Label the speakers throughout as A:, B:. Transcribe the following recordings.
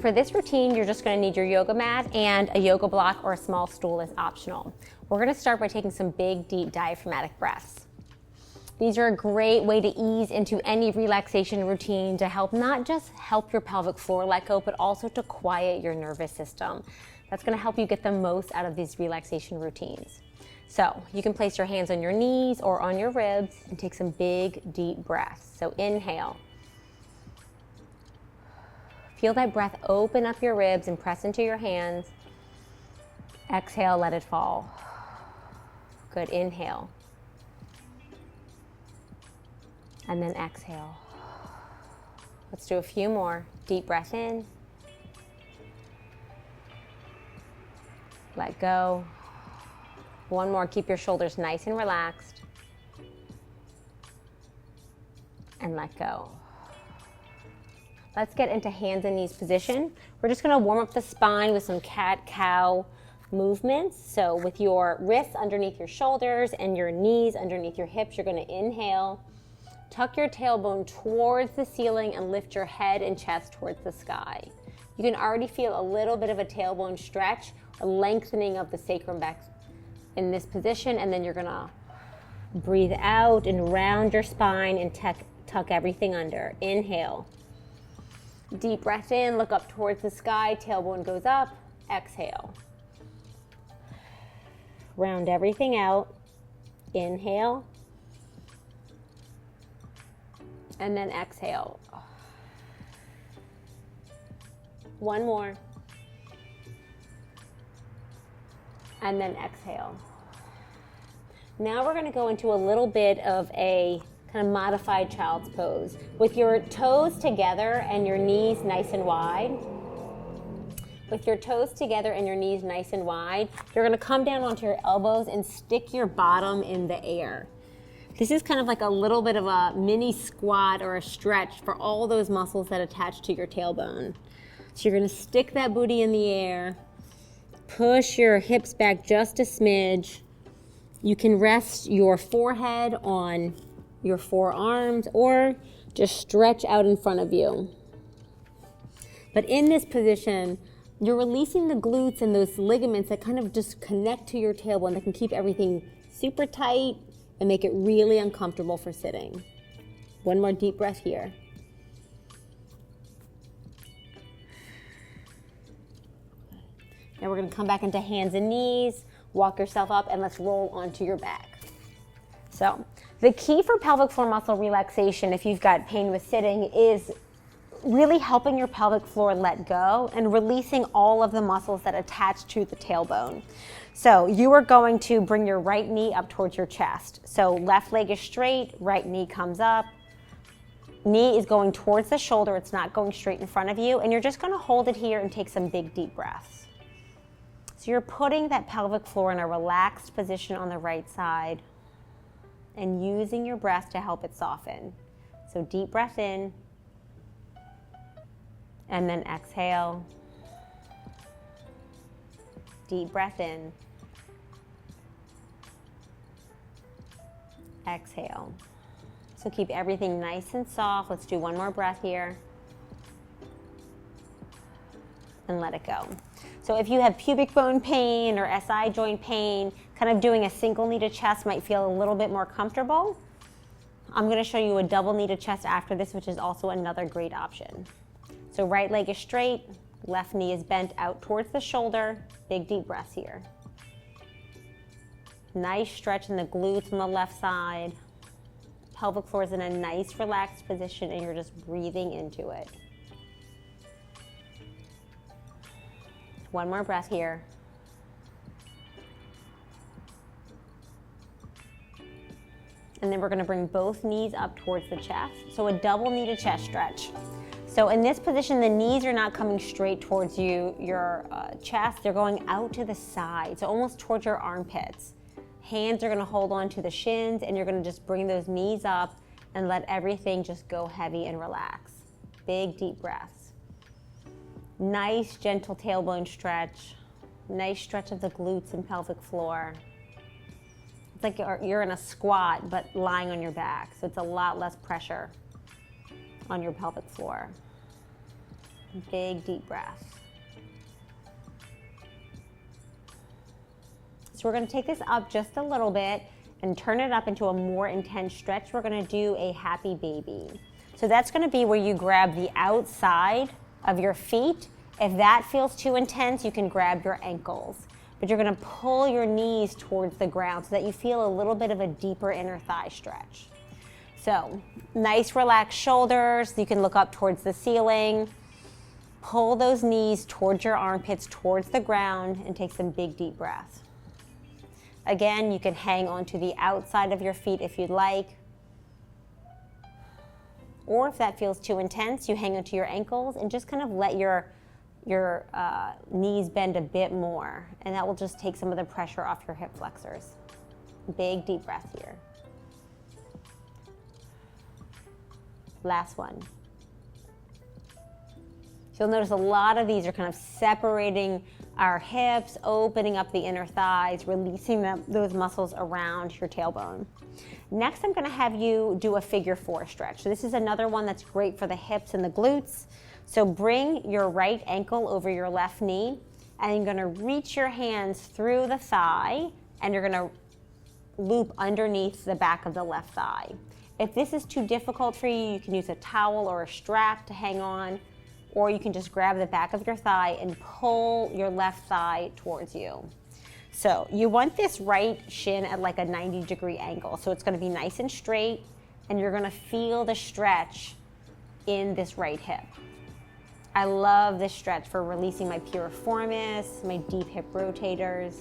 A: for this routine, you're just gonna need your yoga mat, and a yoga block or a small stool is optional. We're gonna start by taking some big, deep diaphragmatic breaths. These are a great way to ease into any relaxation routine to help not just help your pelvic floor let go, but also to quiet your nervous system. That's gonna help you get the most out of these relaxation routines. So you can place your hands on your knees or on your ribs and take some big, deep breaths. So inhale. Feel that breath open up your ribs and press into your hands. Exhale, let it fall. Good, inhale. And then exhale. Let's do a few more. Deep breath in. Let go. One more, keep your shoulders nice and relaxed. And let go. Let's get into hands and knees position. We're just gonna warm up the spine with some cat-cow movements. So with your wrists underneath your shoulders and your knees underneath your hips, you're gonna inhale. Tuck your tailbone towards the ceiling and lift your head and chest towards the sky. You can already feel a little bit of a tailbone stretch, a lengthening of the sacrum back in this position, and then you're gonna breathe out and round your spine and tuck everything under. Inhale. Deep breath in, look up towards the sky, tailbone goes up, exhale. Round everything out, inhale, and then exhale. One more, and then exhale. Now we're gonna go into a little bit of a kind of modified child's pose. With your toes together and your knees nice and wide. With your toes together and your knees nice and wide, you're gonna come down onto your elbows and stick your bottom in the air. This is kind of like a little bit of a mini squat or a stretch for all those muscles that attach to your tailbone. So you're gonna stick that booty in the air, push your hips back just a smidge. You can rest your forehead on your forearms or just stretch out in front of you. But in this position, you're releasing the glutes and those ligaments that kind of just connect to your tailbone that can keep everything super tight and make it really uncomfortable for sitting. One more deep breath here. Now we're gonna come back into hands and knees, walk yourself up, and let's roll onto your back. So the key for pelvic floor muscle relaxation, if you've got pain with sitting, is really helping your pelvic floor let go and releasing all of the muscles that attach to the tailbone. So you are going to bring your right knee up towards your chest. So left leg is straight, right knee comes up. Knee is going towards the shoulder, it's not going straight in front of you, and you're just gonna hold it here and take some big deep breaths. So you're putting that pelvic floor in a relaxed position on the right side and using your breath to help it soften. So deep breath in, and then exhale. Deep breath in, exhale. So keep everything nice and soft. Let's do one more breath here. And let it go. So if you have pubic bone pain or SI joint pain, kind of doing a single knee to chest might feel a little bit more comfortable. I'm gonna show you a double knee to chest after this, which is also another great option. So right leg is straight, left knee is bent out towards the shoulder. Big deep breaths here. Nice stretch in the glutes on the left side. Pelvic floor is in a nice relaxed position and you're just breathing into it. One more breath here. And then we're gonna bring both knees up towards the chest. So a double knee to chest stretch. So in this position, the knees are not coming straight towards your chest, they're going out to the side, so almost towards your armpits. Hands are gonna hold on to the shins and you're gonna just bring those knees up and let everything just go heavy and relax. Big deep breaths. Nice gentle tailbone stretch. Nice stretch of the glutes and pelvic floor. It's like you're in a squat but lying on your back, so it's a lot less pressure on your pelvic floor. Big deep breath. So we're going to take this up just a little bit and turn it up into a more intense stretch. We're going to do a happy baby. So that's going to be where you grab the outside of your feet. If that feels too intense, you can grab your ankles. But you're going to pull your knees towards the ground so that you feel a little bit of a deeper inner thigh stretch. So nice relaxed shoulders. You can look up towards the ceiling. Pull those knees towards your armpits, towards the ground, and take some big deep breaths. Again, you can hang onto the outside of your feet if you'd like. Or if that feels too intense, you hang onto your ankles and just kind of let your knees bend a bit more. And that will just take some of the pressure off your hip flexors. Big deep breath here. Last one. So you'll notice a lot of these are kind of separating our hips, opening up the inner thighs, releasing those muscles around your tailbone. Next, I'm going to have you do a figure 4 stretch. So this is another one that's great for the hips and the glutes. So bring your right ankle over your left knee, and you're going to reach your hands through the thigh, and you're going to loop underneath the back of the left thigh. If this is too difficult for you, you can use a towel or a strap to hang on, or you can just grab the back of your thigh and pull your left thigh towards you. So you want this right shin at like a 90-degree angle. So it's going to be nice and straight, and you're going to feel the stretch in this right hip. I love this stretch for releasing my piriformis, my deep hip rotators.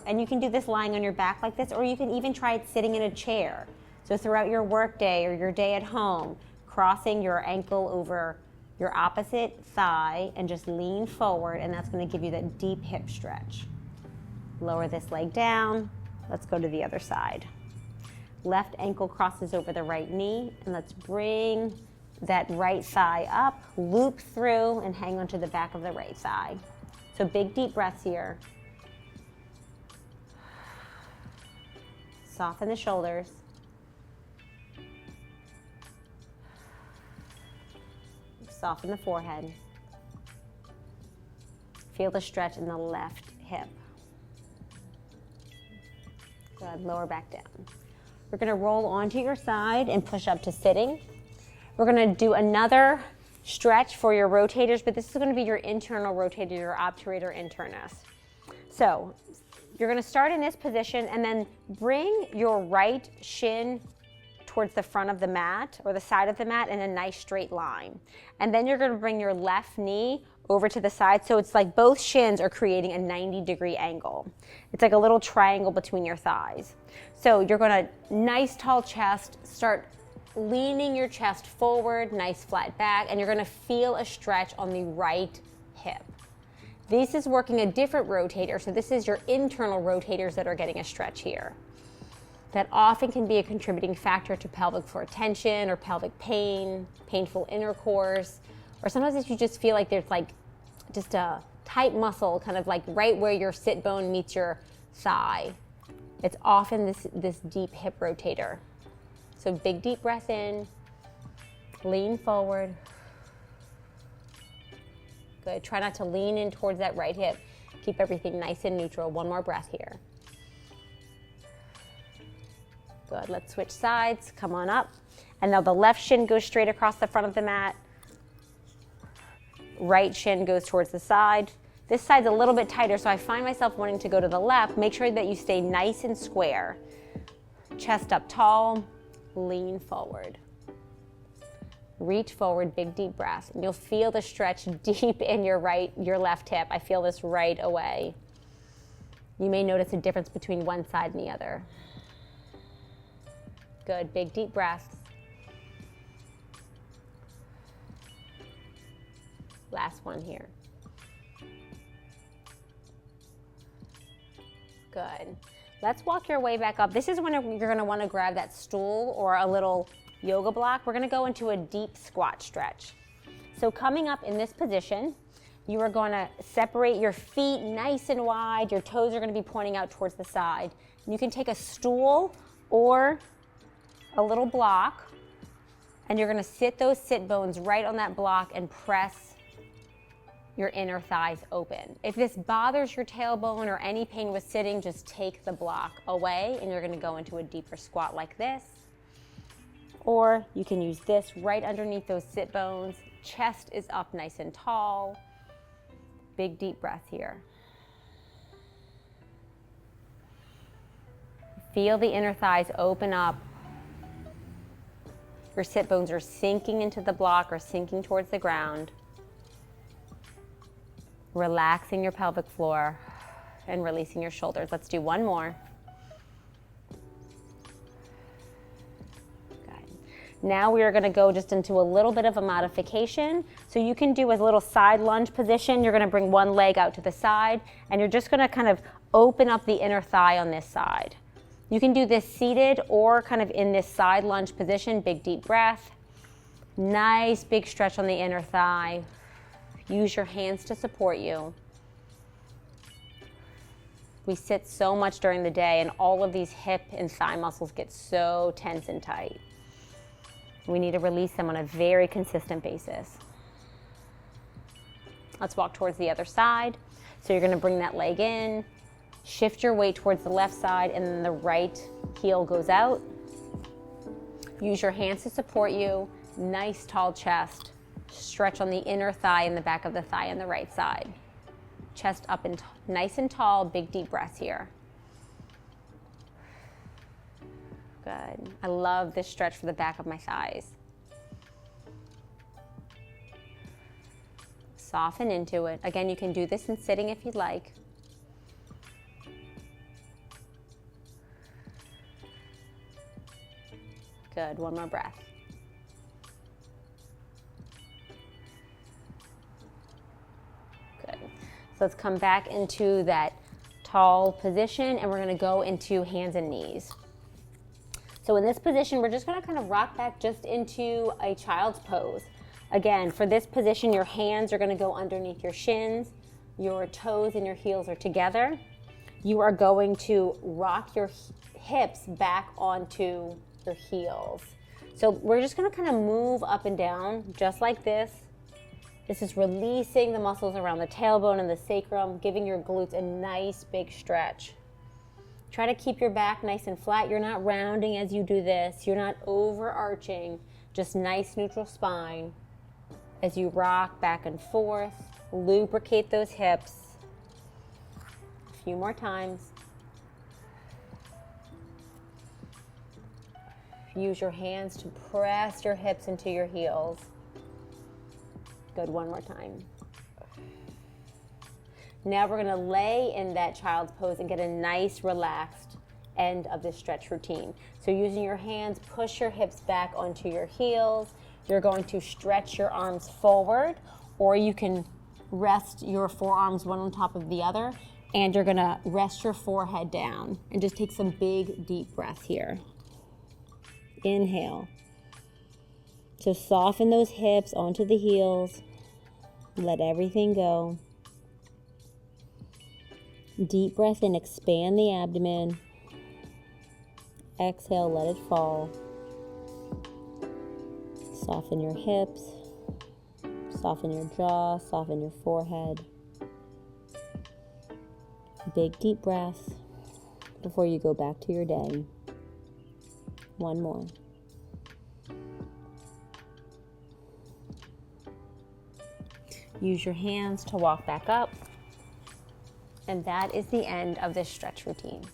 A: And you can do this lying on your back like this, or you can even try it sitting in a chair. So throughout your work day or your day at home, crossing your ankle over your opposite thigh and just lean forward, and that's going to give you that deep hip stretch. Lower this leg down. Let's go to the other side. Left ankle crosses over the right knee, and let's bring that right thigh up, loop through, and hang onto the back of the right thigh. So big deep breaths here. Soften the shoulders. Soften the forehead. Feel the stretch in the left hip. Good, lower back down. We're going to roll onto your side and push up to sitting. We're going to do another stretch for your rotators, but this is going to be your internal rotator, your obturator internus. So you're going to start in this position and then bring your right shin towards the front of the mat or the side of the mat in a nice straight line. And then you're going to bring your left knee over to the side, so it's like both shins are creating a 90-degree angle. It's like a little triangle between your thighs. So you're going to, nice tall chest, start leaning your chest forward, nice flat back, and you're going to feel a stretch on the right hip. This is working a different rotator, so this is your internal rotators that are getting a stretch here. That often can be a contributing factor to pelvic floor tension or pelvic pain, painful intercourse, or sometimes if you just feel like there's like just a tight muscle kind of like right where your sit bone meets your thigh. It's often this deep hip rotator. So big deep breath in, lean forward. Good, try not to lean in towards that right hip. Keep everything nice and neutral. One more breath here. Good, let's switch sides, come on up. And now the left shin goes straight across the front of the mat. Right shin goes towards the side. This side's a little bit tighter, so I find myself wanting to go to the left. Make sure that you stay nice and square. Chest up tall, lean forward. Reach forward, big deep breath. And you'll feel the stretch deep in your left hip. I feel this right away. You may notice a difference between one side and the other. Good, big deep breaths. Last one here. Good. Let's walk your way back up. This is when you're going to want to grab that stool or a little yoga block. We're going to go into a deep squat stretch. So coming up in this position, you are going to separate your feet nice and wide. Your toes are going to be pointing out towards the side. You can take a stool or a little block And you're gonna sit those sit bones right on that block and press your inner thighs open. If this bothers your tailbone or any pain with sitting, just take the block away and you're gonna go into a deeper squat like this. Or you can use this right underneath those sit bones. Chest is up nice and tall. Big deep breath here. Feel the inner thighs open up. Your sit bones are sinking into the block or sinking towards the ground. Relaxing your pelvic floor and releasing your shoulders. Let's do one more. Good. Now we are going to go just into a little bit of a modification. So you can do a little side lunge position. You're going to bring one leg out to the side and you're just going to kind of open up the inner thigh on this side. You can do this seated or kind of in this side lunge position. Big deep breath. Nice big stretch on the inner thigh. Use your hands to support you. We sit so much during the day and all of these hip and thigh muscles get so tense and tight. We need to release them on a very consistent basis. Let's walk towards the other side. So you're gonna bring that leg in, shift your weight towards the left side and then the right heel goes out. Use your hands to support you. Nice tall chest. Stretch on the inner thigh and the back of the thigh on the right side. Chest up and nice and tall, big deep breaths here. Good. I love this stretch for the back of my thighs. Soften into it. Again, you can do this in sitting if you'd like. Good, one more breath. Good. So let's come back into that tall position and we're gonna go into hands and knees. So in this position, we're just gonna kind of rock back just into a child's pose. Again, for this position, your hands are gonna go underneath your shins, your toes and your heels are together. You are going to rock your hips back onto your heels. So we're just gonna kind of move up and down just like this. This is releasing the muscles around the tailbone and the sacrum, giving your glutes a nice big stretch. Try to keep your back nice and flat. You're not rounding as you do this. You're not overarching, just nice neutral spine. As you rock back and forth, lubricate those hips. A few more times. Use your hands to press your hips into your heels. Good, one more time. Now we're gonna lay in that child's pose and get a nice relaxed end of this stretch routine. So using your hands, push your hips back onto your heels. You're going to stretch your arms forward, or you can rest your forearms one on top of the other, and you're gonna rest your forehead down and just take some big deep breaths here. Inhale. So soften those hips onto the heels. Let everything go. Deep breath in, expand the abdomen. Exhale, let it fall. Soften your hips. Soften your jaw, soften your forehead. Big deep breath before you go back to your day. One more. Use your hands to walk back up. And that is the end of this stretch routine.